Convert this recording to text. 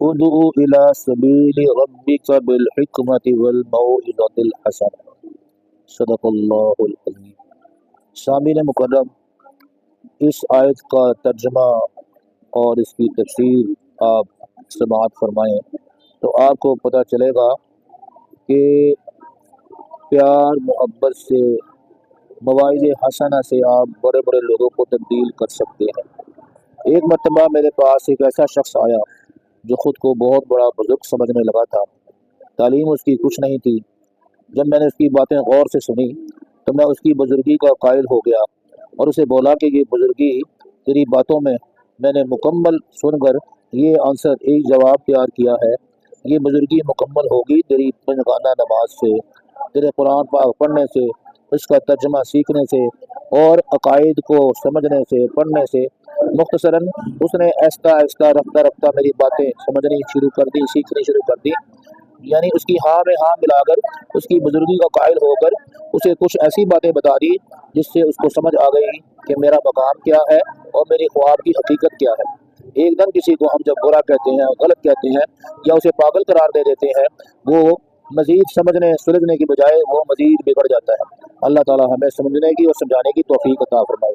ادعو الی سبیل ربک بالحکمت والموعظۃ الحسنہ، صدق اللہ العظیم۔ سامعین مکرم، اس آیت کا ترجمہ اور اس کی تفسیر آپ سماعت فرمائیں تو آپ کو پتہ چلے گا کہ پیار محبت سے، مواعظ حسنہ سے آپ بڑے بڑے لوگوں کو تبدیل کر سکتے ہیں۔ ایک مرتبہ میرے پاس ایک ایسا شخص آیا جو خود کو بہت بڑا بزرگ سمجھنے لگا تھا، تعلیم اس کی کچھ نہیں تھی۔ جب میں نے اس کی باتیں غور سے سنی تو میں اس کی بزرگی کا قائل ہو گیا اور اسے بولا کہ یہ بزرگی تیری باتوں میں نے مکمل سن کر یہ آنسر ایک جواب تیار کیا ہے، یہ بزرگی مکمل ہوگی تیری پنجگانہ نماز سے، تیرے قرآن پاک پڑھنے سے، اس کا ترجمہ سیکھنے سے اور عقائد کو سمجھنے سے، پڑھنے سے۔ مختصراً اس نے آہستہ آہستہ رفتہ رفتہ میری باتیں سمجھنی شروع کر دی، سیکھنی شروع کر دی، یعنی اس کی ہاں میں ہاں ملا کر اس کی بزرگی کا قائل ہو کر اسے کچھ ایسی باتیں بتا دی جس سے اس کو سمجھ آ گئی کہ میرا مقام کیا ہے اور میری خواب کی حقیقت کیا ہے۔ ایک دم کسی کو ہم جب برا کہتے ہیں، غلط کہتے ہیں یا اسے پاگل قرار دے دیتے ہیں، وہ مزید سمجھنے سلجھنے کی بجائے وہ مزید بگڑ جاتا ہے۔ اللہ تعالی ہمیں سمجھنے کی اور سمجھانے کی توفیق عطا فرمائے۔